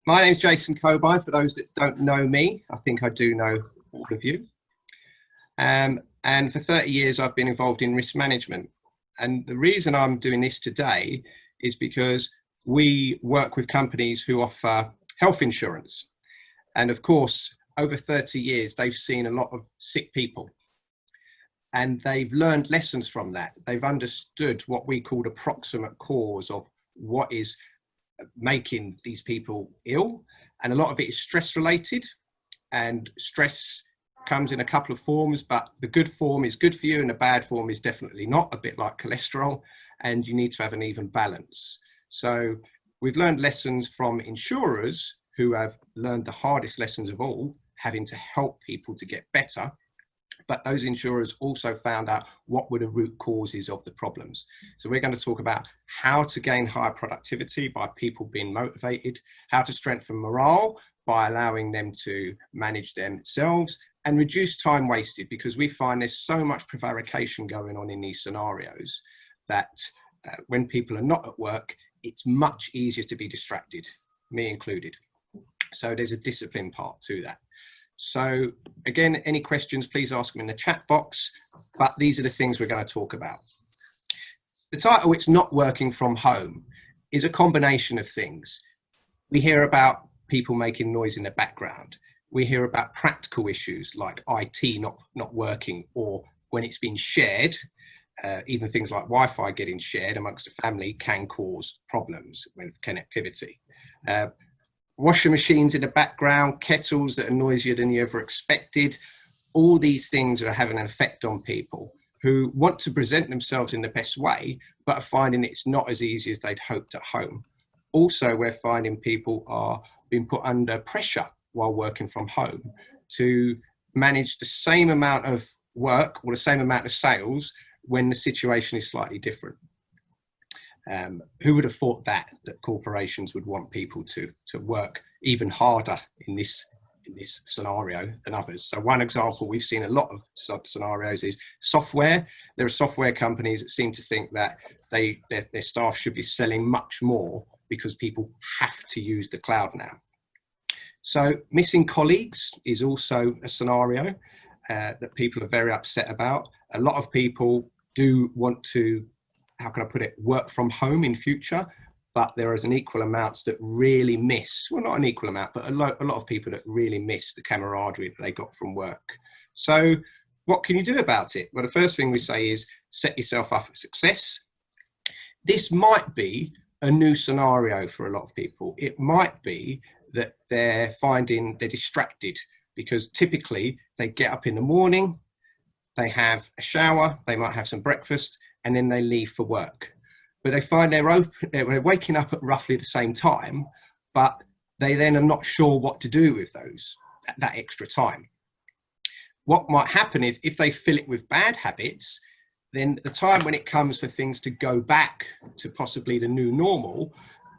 My name's Jason Coby. For those that don't know me, I think I do know all of you. And for 30 years, I've been involved in risk management. And the reason I'm doing this today is because we work with companies who offer health insurance. And of course, over 30 years, they've seen a lot of sick people. And they've learned lessons from that. They've understood what we call the proximate cause of what is making these people ill. And a lot of it is stress related, and stress comes in a couple of forms, but the good form is good for you and the bad form is definitely not, a bit like cholesterol, and you need to have an even balance. So we've learned lessons from insurers who have learned the hardest lessons of all, having to help people to get better. But those insurers also found out what were the root causes of the problems. So we're going to talk about how to gain higher productivity by people being motivated, how to strengthen morale by allowing them to manage themselves, and reduce time wasted, because we find there's so much prevarication going on in these scenarios that when people are not at work, it's much easier to be distracted, me included. So there's a discipline part to that. So again, any questions, please ask them in the chat box, but these are the things we're going to talk about. The title, It's Not Working From Home, is a combination of things. We hear about people making noise in the background. We hear about practical issues like IT not working, or when it's been shared, even things like Wi-Fi getting shared amongst a family can cause problems with connectivity. Washing machines in the background, kettles that are noisier than you ever expected. All these things are having an effect on people who want to present themselves in the best way, but are finding it's not as easy as they'd hoped at home. Also, we're finding people are being put under pressure while working from home to manage the same amount of work or the same amount of sales when the situation is slightly different. Who would have thought that corporations would want people to work even harder in this scenario than others? So one example, we've seen a lot of scenarios is software. There are software companies that seem to think that their staff should be selling much more because people have to use the cloud now. So missing colleagues is also a scenario that people are very upset about. A lot of people do want to, how can I put it, work from home in future, but there is an equal amount that really miss, well, not an equal amount, but a lot of people that really miss the camaraderie that they got from work. So what can you do about it? Well, the first thing we say is set yourself up for success. This might be a new scenario for a lot of people. It might be that they're distracted because typically they get up in the morning, they have a shower, they might have some breakfast, and then they leave for work. But they find they're waking up at roughly the same time, but they then are not sure what to do with that extra time. What might happen is if they fill it with bad habits, then the time when it comes for things to go back to possibly the new normal,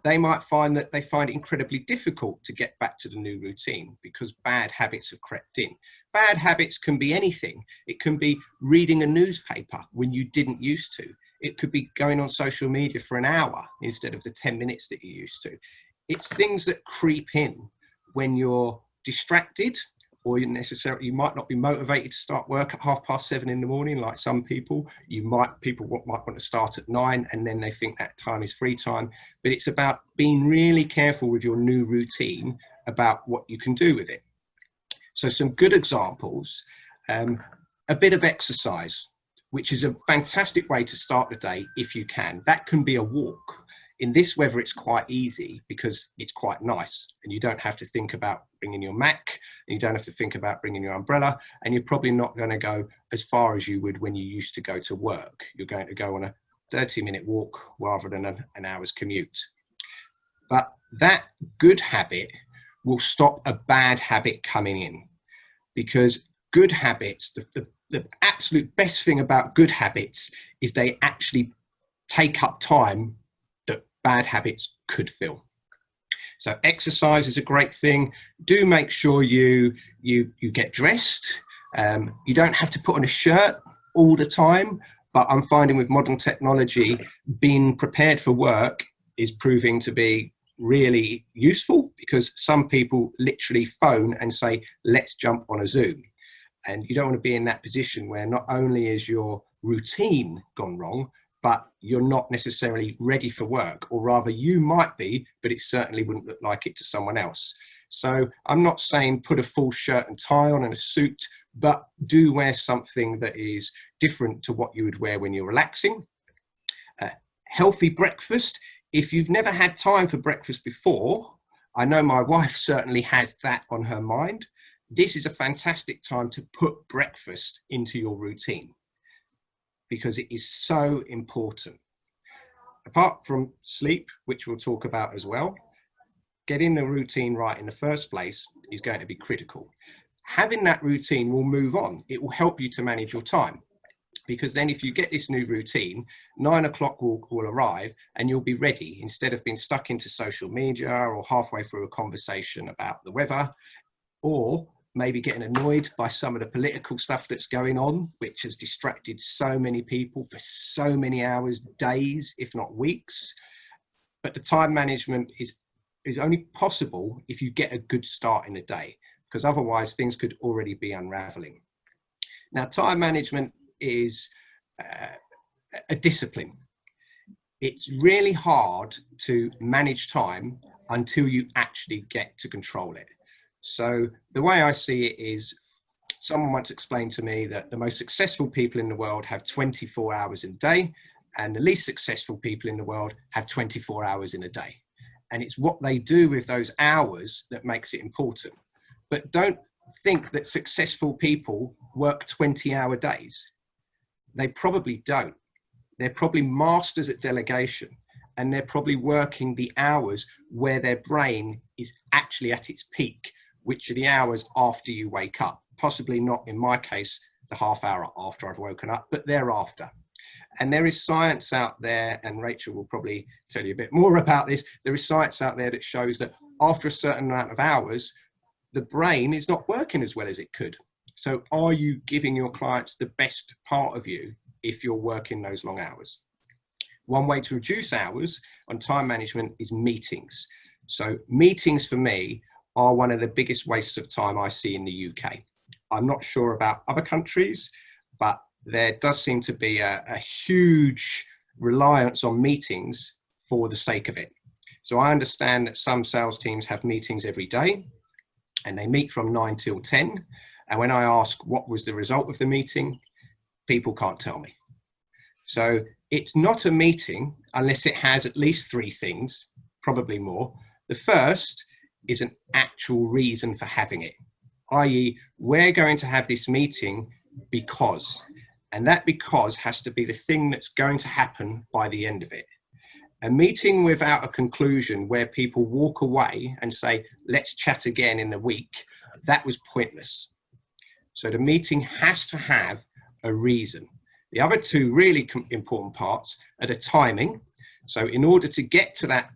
they might find that they find it incredibly difficult to get back to the new routine because bad habits have crept in. Bad habits can be anything. It can be reading a newspaper when you didn't used to. It could be going on social media for an hour instead of the 10 minutes that you used to. It's things that creep in when you're distracted, or you might not be motivated to start work at 7:30 in the morning like some people. People might want to start at 9 and then they think that time is free time. But it's about being really careful with your new routine about what you can do with it. So some good examples, a bit of exercise, which is a fantastic way to start the day if you can. That can be a walk. In this weather, it's quite easy because it's quite nice and you don't have to think about bringing your Mac, and you don't have to think about bringing your umbrella, and you're probably not going to go as far as you would when you used to go to work. You're going to go on a 30-minute walk rather than an hour's commute. But that good habit will stop a bad habit coming in, because good habits, the absolute best thing about good habits is they actually take up time that bad habits could fill. So exercise is a great thing. Do make sure you get dressed. You don't have to put on a shirt all the time, but I'm finding with modern technology, being prepared for work is proving to be really useful, because some people literally phone and say, let's jump on a Zoom. And you don't want to be in that position where not only is your routine gone wrong, but you're not necessarily ready for work, or rather you might be, but it certainly wouldn't look like it to someone else. So I'm not saying put a full shirt and tie on and a suit, but do wear something that is different to what you would wear when you're relaxing. Healthy breakfast. If you've never had time for breakfast before, I know my wife certainly has that on her mind. This is a fantastic time to put breakfast into your routine, because it is so important. Apart from sleep, which we'll talk about as well, getting the routine right in the first place is going to be critical. Having that routine will move on. It will help you to manage your time, because then if you get this new routine, 9 o'clock will arrive and you'll be ready, instead of being stuck into social media or halfway through a conversation about the weather, or maybe getting annoyed by some of the political stuff that's going on, which has distracted so many people for so many hours, days, if not weeks. But the time management is only possible if you get a good start in the day, because otherwise things could already be unraveling. Now, time management is a discipline. It's really hard to manage time until you actually get to control it. So the way I see it is, someone once explained to me that the most successful people in the world have 24 hours in a day, and the least successful people in the world have 24 hours in a day. And it's what they do with those hours that makes it important. But don't think that successful people work 20-hour days. They probably don't. They're probably masters at delegation, and they're probably working the hours where their brain is actually at its peak, which are the hours after you wake up. Possibly not, in my case, the half hour after I've woken up, but thereafter. And there is science out there, and Rachel will probably tell you a bit more about this. There is science out there that shows that after a certain amount of hours, the brain is not working as well as it could. So are you giving your clients the best part of you if you're working those long hours? One way to reduce hours on time management is meetings. So meetings for me are one of the biggest wastes of time I see in the UK. I'm not sure about other countries, but there does seem to be a huge reliance on meetings for the sake of it. So I understand that some sales teams have meetings every day, and they meet from 9 till 10. And when I ask what was the result of the meeting, people can't tell me. So it's not a meeting unless it has at least 3 things, probably more. The first is an actual reason for having it, i.e., we're going to have this meeting because, and that because has to be the thing that's going to happen by the end of it. A meeting without a conclusion where people walk away and say, let's chat again in a week, that was pointless. So the meeting has to have a reason. The other 2 really important parts are the timing. So in order to get to that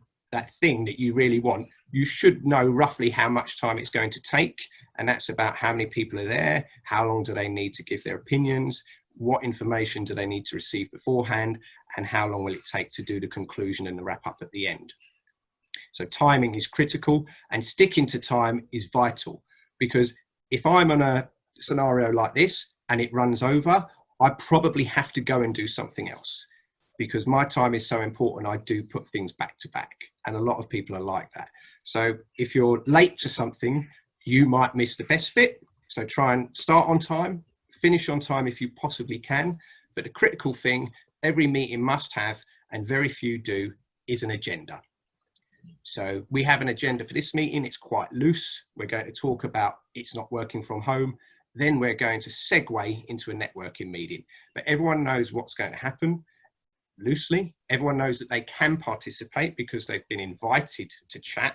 thing that you really want, you should know roughly how much time it's going to take. And that's about how many people are there, how long do they need to give their opinions, what information do they need to receive beforehand, and how long will it take to do the conclusion and the wrap up at the end. So timing is critical, and sticking to time is vital, because if I'm on a scenario like this and it runs over, I probably have to go and do something else, because my time is so important. I do put things back to back, and a lot of people are like that. So if you're late to something, you might miss the best bit. So try and start on time, finish on time if you possibly can. But the critical thing every meeting must have, and very few do, is an agenda. So we have an agenda for this meeting. It's quite loose. We're going to talk about it's not working from home. Then we're going to segue into a networking meeting. But everyone knows what's going to happen loosely. Everyone knows that they can participate because they've been invited to chat.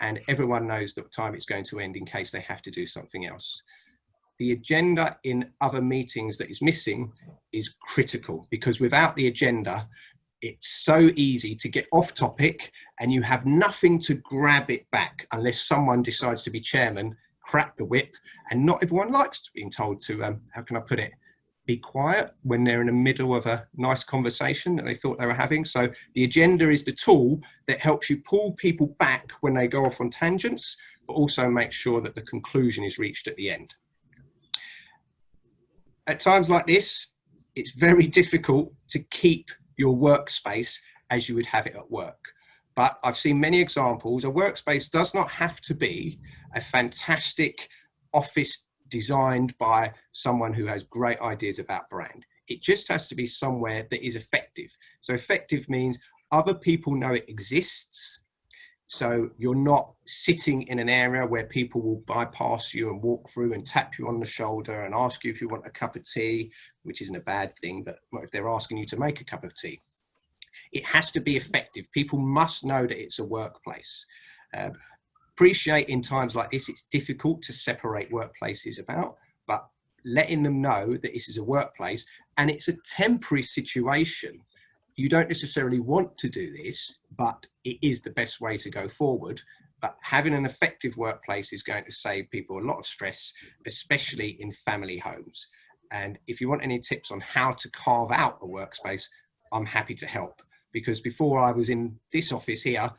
And everyone knows the time it's going to end in case they have to do something else. The agenda in other meetings that is missing is critical, because without the agenda, it's so easy to get off topic and you have nothing to grab it back unless someone decides to be chairman, crack the whip. And not everyone likes being told to, how can I put it, be quiet when they're in the middle of a nice conversation that they thought they were having. So the agenda is the tool that helps you pull people back when they go off on tangents, but also make sure that the conclusion is reached at the end. At times like this, it's very difficult to keep your workspace as you would have it at work. But I've seen many examples. A workspace does not have to be a fantastic office designed by someone who has great ideas about brand. It just has to be somewhere that is effective. So effective means other people know it exists. So you're not sitting in an area where people will bypass you and walk through and tap you on the shoulder and ask you if you want a cup of tea, which isn't a bad thing, but if they're asking you to make a cup of tea. It has to be effective. People must know that it's a workplace. Appreciate in times like this, it's difficult to separate workplaces about, but letting them know that this is a workplace and it's a temporary situation. You don't necessarily want to do this, but it is the best way to go forward. But having an effective workplace is going to save people a lot of stress, especially in family homes. And if you want any tips on how to carve out a workspace, I'm happy to help. Because before I was in this office here,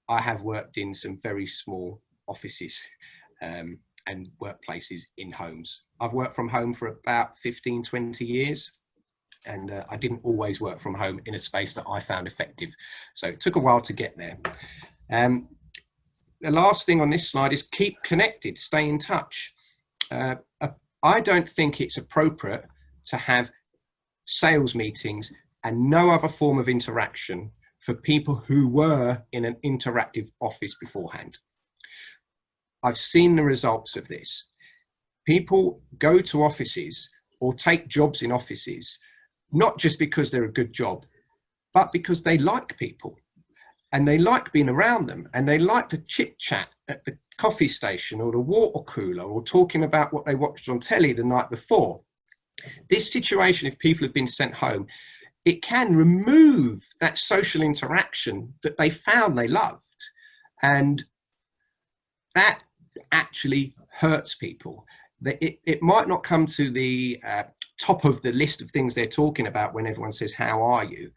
I have worked in some very small offices and workplaces in homes. I've worked from home for about 15, 20 years. And I didn't always work from home in a space that I found effective. So it took a while to get there. The last thing on this slide is keep connected, stay in touch. I don't think it's appropriate to have sales meetings and no other form of interaction for people who were in an interactive office beforehand. I've seen the results of this. People go to offices or take jobs in offices, not just because they're a good job, but because they like people and they like being around them and they like to chit chat at the coffee station or the water cooler or talking about what they watched on telly the night before. This situation, if people have been sent home, it can remove that social interaction that they found they loved. And that actually hurts people. It might not come to the top of the list of things they're talking about when everyone says, how are you?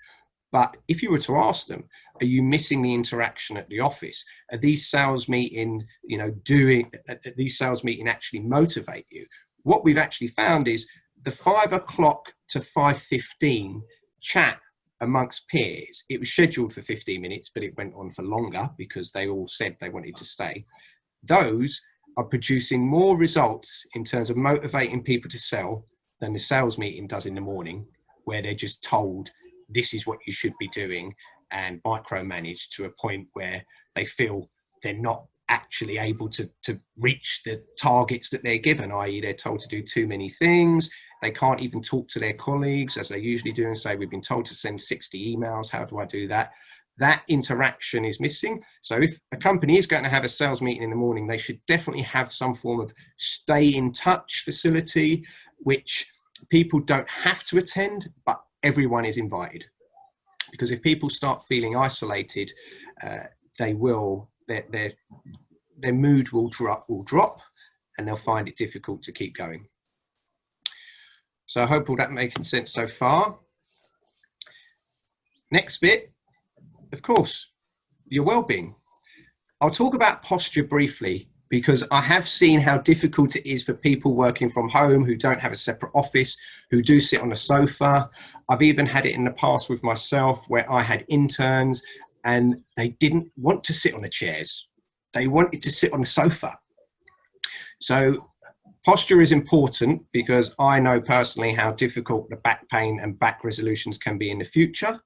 But if you were to ask them, are you missing the interaction at the office? Are these sales meetings, these sales meetings actually motivate you? What we've actually found is the 5 o'clock to 5:15 chat amongst peers. It was scheduled for 15 minutes, but it went on for longer because they all said they wanted to stay. Those are producing more results in terms of motivating people to sell than the sales meeting does in the morning, where they're just told this is what you should be doing and micromanaged to a point where they feel they're not actually able to reach the targets that they're given, i.e. they're told to do too many things. They can't even talk to their colleagues as they usually do and say, we've been told to send 60 emails. How do I do that? That interaction is missing. So if a company is going to have a sales meeting in the morning, they should definitely have some form of stay in touch facility, which people don't have to attend, but everyone is invited. Because if people start feeling isolated, their mood will drop and they'll find it difficult to keep going. So I hope all that making sense so far. Next bit, of course, your well-being. I'll talk about posture briefly because I have seen how difficult it is for people working from home who don't have a separate office, who do sit on a sofa. I've even had it in the past with myself where I had interns and they didn't want to sit on the chairs. They wanted to sit on the sofa. So posture is important because I know personally how difficult the back pain and back resolutions can be in the future.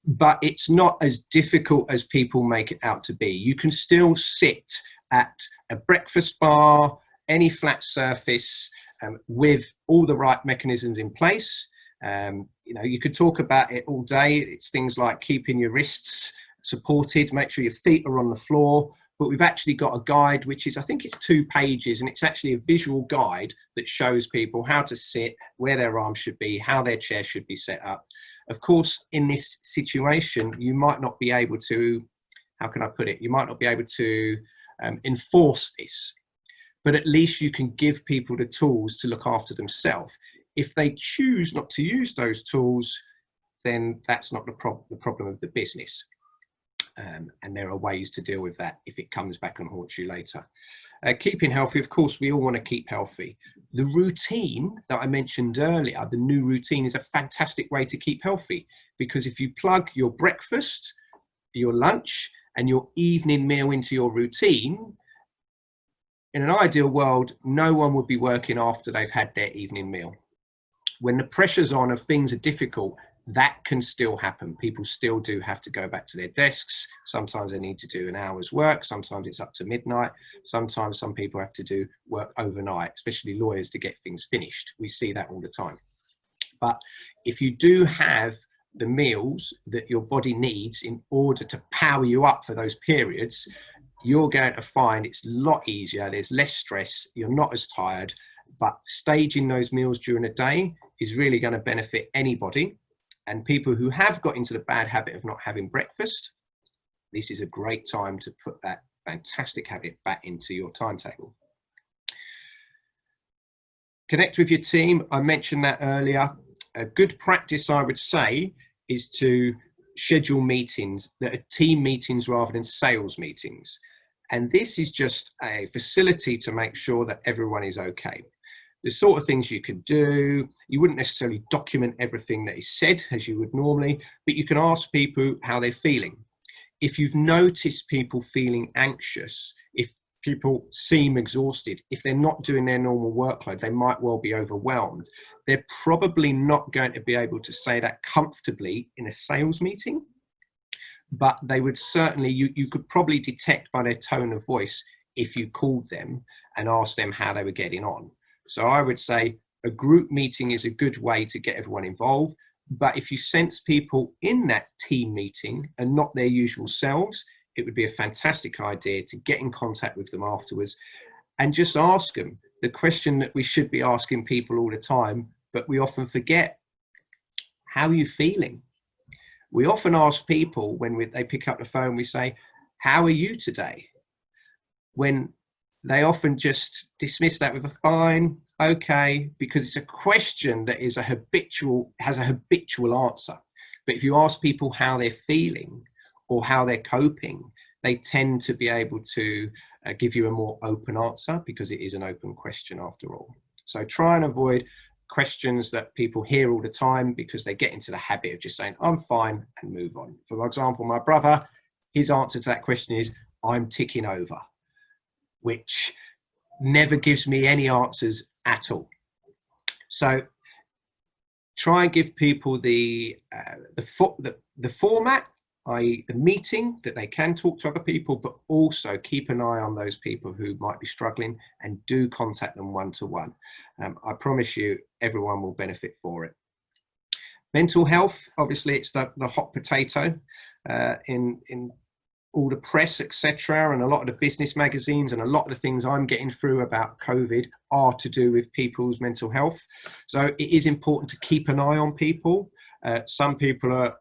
But it's not as difficult as people make it out to be. You can still sit at a breakfast bar, any flat surface, with all the right mechanisms in place. You could talk about it all day. It's things like keeping your wrists supported, make sure your feet are on the floor. But we've actually got a guide, which is, I think it's 2 pages, and it's actually a visual guide that shows people how to sit, where their arms should be, how their chair should be set up. Of course, in this situation, you might not be able to, how can I put it? You might not be able to enforce this, but at least you can give people the tools to look after themselves. If they choose not to use those tools, then that's not the problem of the business. And there are ways to deal with that if it comes back and haunts you later. Keeping healthy, of course, we all want to keep healthy. The routine that I mentioned earlier, the new routine, is a fantastic way to keep healthy, because if you plug your breakfast, your lunch, and your evening meal into your routine, in an ideal world, no one would be working after they've had their evening meal. When the pressure's on and things are difficult, that can still happen. People still do have to go back to their desks. Sometimes they need to do an hour's work. Sometimes it's up to midnight. Sometimes some people have to do work overnight, especially lawyers, to get things finished. We see that all the time. But if you do have the meals that your body needs in order to power you up for those periods, you're going to find it's a lot easier. There's less stress. You're not as tired. But staging those meals during the day is really going to benefit anybody. And people who have got into the bad habit of not having breakfast, this is a great time to put that fantastic habit back into your timetable. Connect with your team. I mentioned that earlier. A good practice, I would say, is to schedule meetings that are team meetings rather than sales meetings. And this is just a facility to make sure that everyone is okay. The sort of things you could do, you wouldn't necessarily document everything that is said as you would normally, but you can ask people how they're feeling. If you've noticed people feeling anxious, if people seem exhausted, if they're not doing their normal workload, they might well be overwhelmed. They're probably not going to be able to say that comfortably in a sales meeting, but they would certainly, you could probably detect by their tone of voice if you called them and asked them how they were getting on. So I would say a group meeting is a good way to get everyone involved. But if you sense people in that team meeting and not their usual selves, it would be a fantastic idea to get in contact with them afterwards and just ask them the question that we should be asking people all the time, but we often forget. How are you feeling? We often ask people when they pick up the phone, we say, how are you today? When they often just dismiss that with a fine, okay, because it's a question that has a habitual answer. But if you ask people how they're feeling or how they're coping, they tend to be able to give you a more open answer, because it is an open question after all. So try and avoid questions that people hear all the time, because they get into the habit of just saying, I'm fine, and move on. For example, my brother, his answer to that question is, I'm ticking over, which never gives me any answers at all. So try and give people the format, i.e. the meeting, that they can talk to other people, but also keep an eye on those people who might be struggling and do contact them one-to-one. I promise you, everyone will benefit for it. Mental health, obviously, it's the hot potato in all the press, etc., and a lot of the business magazines, and a lot of the things I'm getting through about COVID are to do with people's mental health. So it is important to keep an eye on people. Some people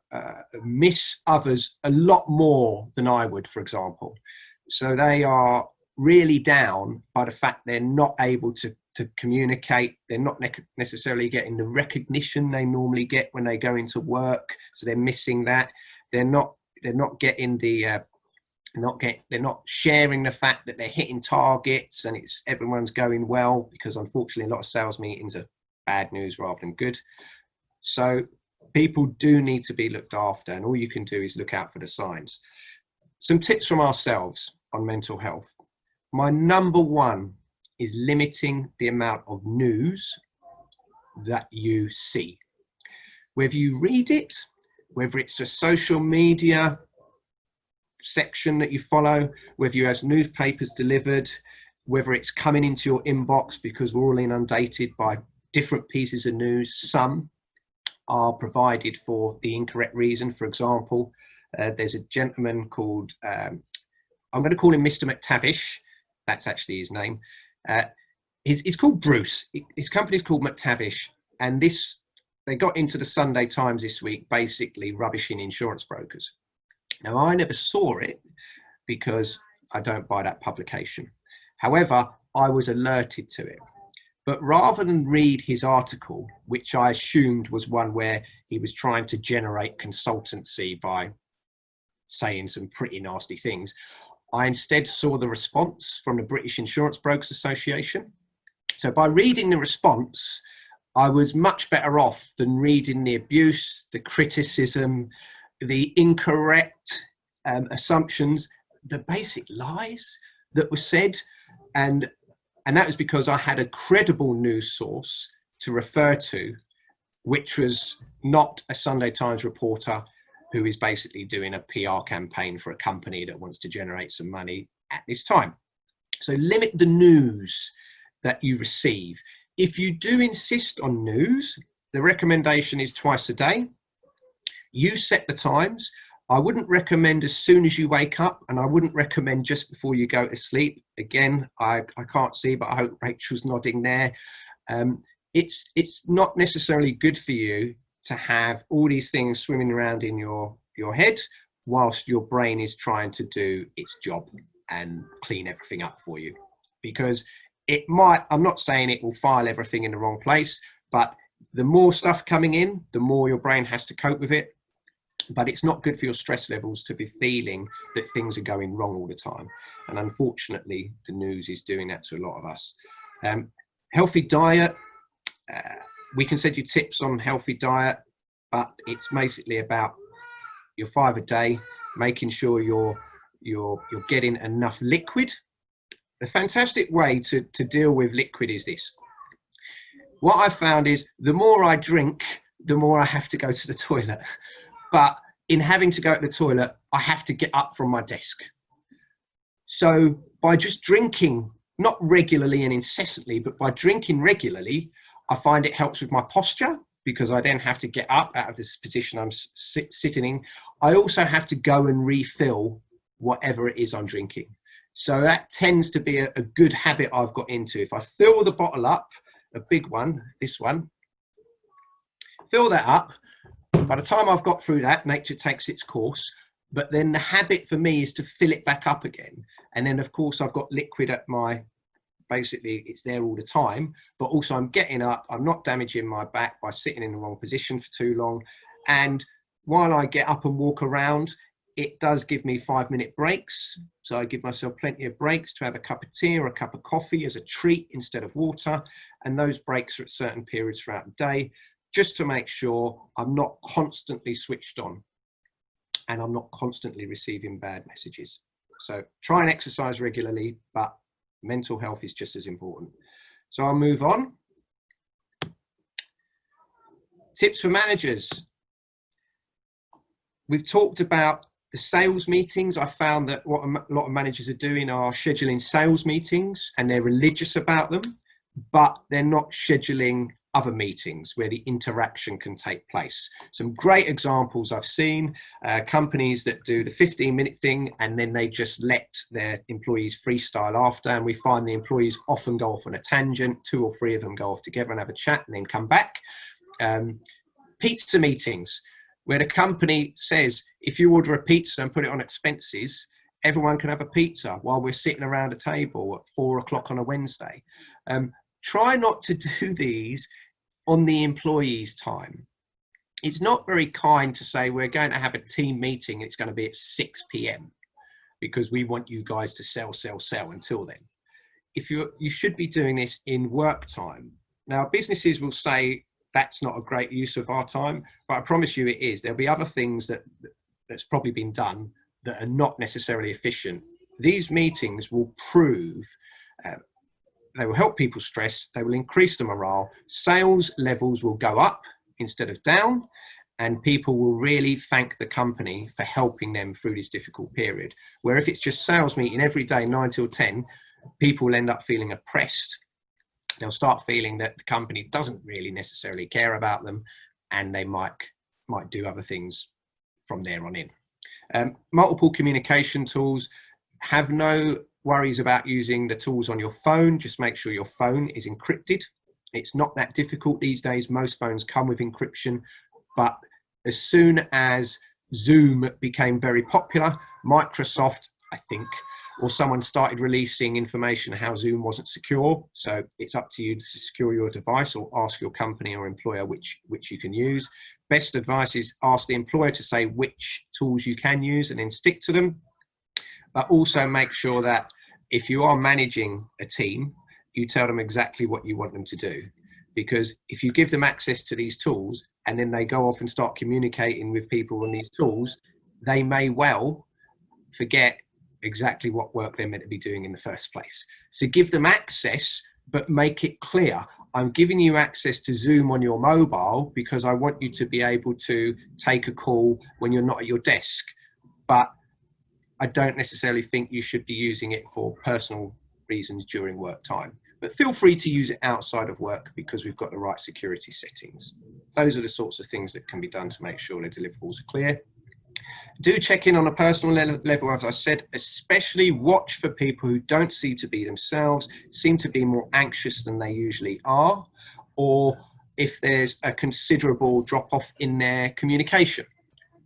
miss others a lot more than I would, for example. So they are really down by the fact they're not able to communicate. They're not necessarily getting the recognition they normally get when they go into work. So they're missing that. They're not getting the they're not sharing the fact that they're hitting targets and everyone's going well, because unfortunately a lot of sales meetings are bad news rather than good. So people do need to be looked after, and all you can do is look out for the signs. Some tips from ourselves on mental health. My number one is limiting the amount of news that you see. Whether you read it, whether it's a social media section that you follow, whether you have newspapers delivered, whether it's coming into your inbox, because we're all inundated by different pieces of news. Some are provided for the incorrect reason. For example, there's a gentleman called, I'm going to call him Mr. McTavish. That's actually his name. He's called Bruce. His company's called McTavish, and they got into the Sunday Times this week, basically rubbishing insurance brokers. Now, I never saw it because I don't buy that publication. However, I was alerted to it. But rather than read his article, which I assumed was one where he was trying to generate consultancy by saying some pretty nasty things, I instead saw the response from the British Insurance Brokers Association. So by reading the response, I was much better off than reading the abuse, the criticism, the incorrect assumptions, the basic lies that were said. And that was because I had a credible news source to refer to, which was not a Sunday Times reporter who is basically doing a PR campaign for a company that wants to generate some money at this time. So limit the news that you receive. If you do insist on news, the recommendation is twice a day. You set the times. I wouldn't recommend as soon as you wake up, and I wouldn't recommend just before you go to sleep. Again, I can't see, but I hope Rachel's nodding there. It's not necessarily good for you to have all these things swimming around in your head whilst your brain is trying to do its job and clean everything up for you. Because it might, I'm not saying it will file everything in the wrong place, but the more stuff coming in, the more your brain has to cope with it. But it's not good for your stress levels to be feeling that things are going wrong all the time. And unfortunately, the news is doing that to a lot of us. Healthy diet. We can send you tips on healthy diet, but it's basically about your 5 a day, making sure you're getting enough liquid. The fantastic way to deal with liquid is this. What I found is the more I drink, the more I have to go to the toilet. But in having to go to the toilet, I have to get up from my desk. So by just drinking, not regularly and incessantly, but by drinking regularly, I find it helps with my posture, because I then have to get up out of this position I'm sitting in. I also have to go and refill whatever it is I'm drinking. So that tends to be a good habit I've got into. If I fill the bottle up, a big one, this one, fill that up. By the time I've got through that, nature takes its course. But then the habit for me is to fill it back up again. And then, of course, I've got liquid at my, basically, it's there all the time. But also I'm getting up. I'm not damaging my back by sitting in the wrong position for too long. And while I get up and walk around, it does give me 5-minute breaks. So I give myself plenty of breaks to have a cup of tea or a cup of coffee as a treat instead of water. And those breaks are at certain periods throughout the day, just to make sure I'm not constantly switched on and I'm not constantly receiving bad messages. So try and exercise regularly, but mental health is just as important. So I'll move on. Tips for managers. We've talked about the sales meetings. I found that what a lot of managers are doing are scheduling sales meetings, and they're religious about them, but they're not scheduling other meetings where the interaction can take place. Some great examples I've seen, companies that do the 15-minute thing and then they just let their employees freestyle after, and we find the employees often go off on a tangent, 2 or 3 of them go off together and have a chat and then come back. Pizza meetings, where the company says, if you order a pizza and put it on expenses, everyone can have a pizza while we're sitting around a table at 4 o'clock on a Wednesday. Try not to do these on the employee's time. It's not very kind to say we're going to have a team meeting and it's going to be at 6 p.m. because we want you guys to sell until then. You should be doing this in work time. Now, businesses will say that's not a great use of our time, but I promise you it is. There'll be other things that's probably been done that are not necessarily efficient. These meetings will prove they will help people stress, they will increase the morale, sales levels will go up instead of down, and people will really thank the company for helping them through this difficult period. Where if it's just sales meeting every day, 9 till 10, people will end up feeling oppressed. They'll start feeling that the company doesn't really necessarily care about them, and they might do other things from there on in. Multiple communication tools. Have no worries about using the tools on your phone. Just make sure your phone is encrypted. It's not that difficult these days. Most phones come with encryption, but as soon as Zoom became very popular, Microsoft, I think, or someone started releasing information how Zoom wasn't secure. So it's up to you to secure your device or ask your company or employer which you can use. Best advice is ask the employer to say which tools you can use and then stick to them. But also make sure that if you are managing a team, you tell them exactly what you want them to do. Because if you give them access to these tools and then they go off and start communicating with people on these tools, they may well forget exactly what work they're meant to be doing in the first place. So give them access, but make it clear. I'm giving you access to Zoom on your mobile because I want you to be able to take a call when you're not at your desk. But I don't necessarily think you should be using it for personal reasons during work time. But feel free to use it outside of work because we've got the right security settings. Those are the sorts of things that can be done to make sure the deliverables are clear. Do check in on a personal level, as I said, especially watch for people who don't seem to be themselves, seem to be more anxious than they usually are, or if there's a considerable drop-off in their communication.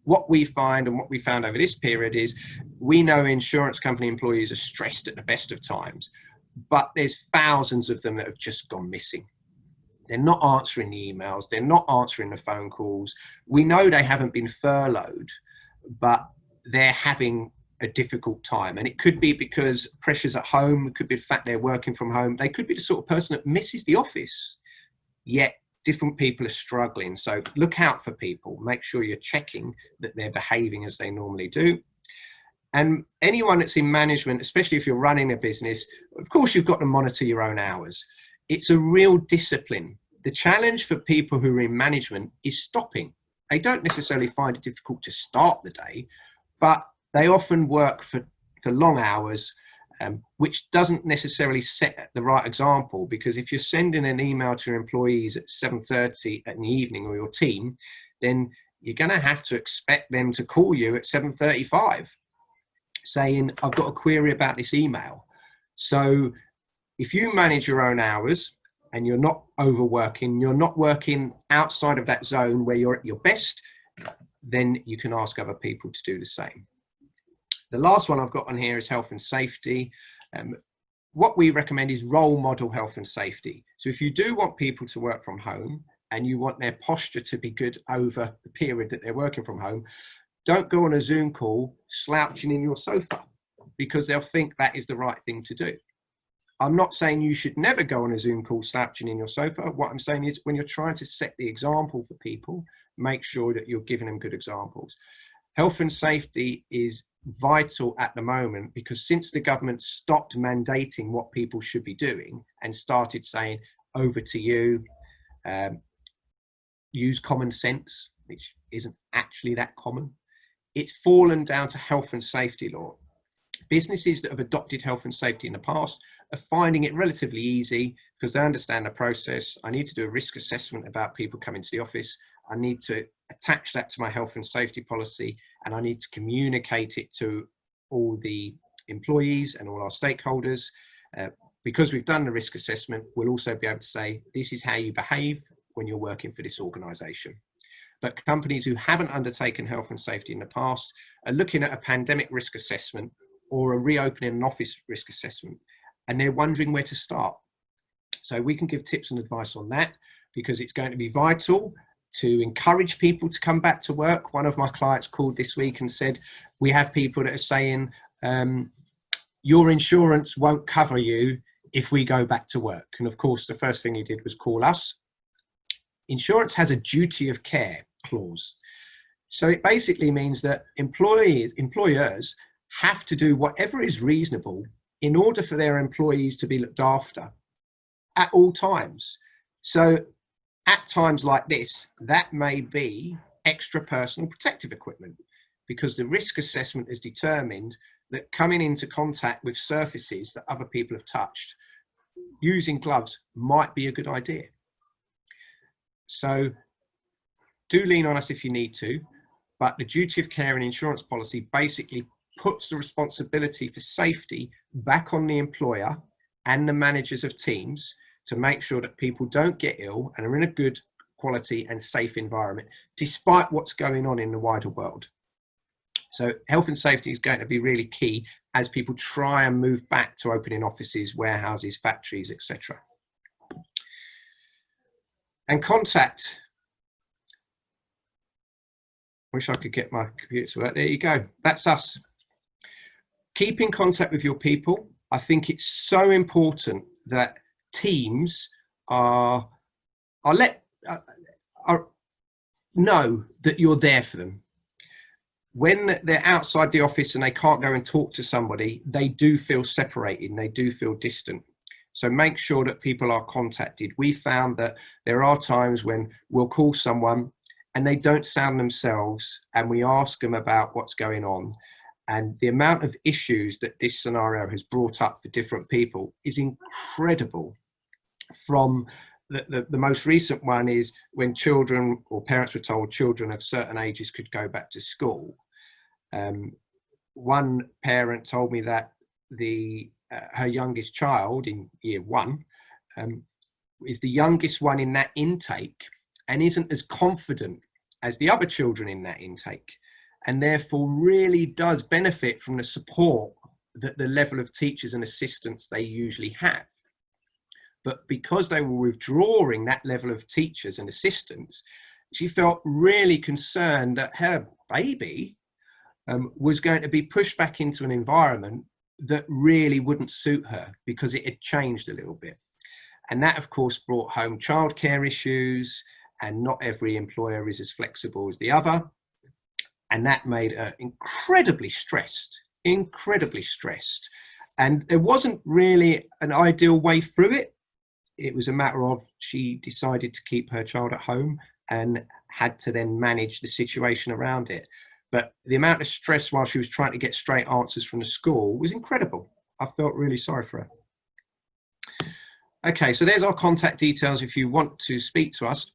What we find and what we found over this period is we know insurance company employees are stressed at the best of times, but there's thousands of them that have just gone missing. They're not answering the emails. They're not answering the phone calls. We know they haven't been furloughed, but they're having a difficult time. And it could be because pressures at home. It could be the fact they're working from home. They could be the sort of person that misses the office, yet different people are struggling. So look out for people. Make sure you're checking that they're behaving as they normally do. And anyone that's in management, especially if you're running a business, of course, you've got to monitor your own hours. It's a real discipline. The challenge for people who are in management is stopping. They don't necessarily find it difficult to start the day, but they often work for long hours, which doesn't necessarily set the right example, because if you're sending an email to your employees at 7:30 in the evening or your team, then you're going to have to expect them to call you at 7:35 saying, I've got a query about this email. So if you manage your own hours and you're not overworking, you're not working outside of that zone where you're at your best, then you can ask other people to do the same. The last one I've got on here is health and safety. What we recommend is role model health and safety. So if you do want people to work from home and you want their posture to be good over the period that they're working from home, don't go on a Zoom call slouching in your sofa, because they'll think that is the right thing to do. I'm not saying you should never go on a Zoom call slouching in your sofa. What I'm saying is when you're trying to set the example for people, make sure that you're giving them good examples. Health and safety is vital at the moment because since the government stopped mandating what people should be doing and started saying, over to you, use common sense, which isn't actually that common, it's fallen down to health and safety law. Businesses that have adopted health and safety in the past are finding it relatively easy because they understand the process. I need to do a risk assessment about people coming to the office. I need to attach that to my health and safety policy, and I need to communicate it to all the employees and all our stakeholders. Because we've done the risk assessment, we'll also be able to say, this is how you behave when you're working for this organisation. But companies who haven't undertaken health and safety in the past are looking at a pandemic risk assessment or a reopening an office risk assessment, and they're wondering where to start. So we can give tips and advice on that because it's going to be vital to encourage people to come back to work. One of my clients called this week and said, we have people that are saying, your insurance won't cover you if we go back to work. And of course, the first thing he did was call us. Insurance has a duty of care clause. So it basically means that employers have to do whatever is reasonable in order for their employees to be looked after at all times. So at times like this, that may be extra personal protective equipment because the risk assessment has determined that coming into contact with surfaces that other people have touched, using gloves might be a good idea. So do lean on us if you need to, but the duty of care and insurance policy basically puts the responsibility for safety back on the employer and the managers of teams to make sure that people don't get ill and are in a good quality and safe environment, despite what's going on in the wider world. So health and safety is going to be really key as people try and move back to opening offices, warehouses, factories, etc. And contact. Wish I could get my computer to work. There you go. That's us. Keep in contact with your people. I think it's so important that teams know that you're there for them. When they're outside the office and they can't go and talk to somebody, they do feel separated and they do feel distant. So make sure that people are contacted. We found that there are times when we'll call someone and they don't sound themselves, and we ask them about what's going on. And the amount of issues that this scenario has brought up for different people is incredible. From the most recent one is when children or parents were told children of certain ages could go back to school. One parent told me that her youngest child in year 1 is the youngest one in that intake and isn't as confident as the other children in that intake, and therefore really does benefit from the support that the level of teachers and assistants they usually have. But because they were withdrawing that level of teachers and assistants, she felt really concerned that her baby was going to be pushed back into an environment that really wouldn't suit her because it had changed a little bit. And that, of course, brought home childcare issues, and not every employer is as flexible as the other. And that made her incredibly stressed. And there wasn't really an ideal way through it. It was a matter of she decided to keep her child at home and had to then manage the situation around it. But the amount of stress while she was trying to get straight answers from the school was incredible. I felt really sorry for her. Okay, so there's our contact details if you want to speak to us.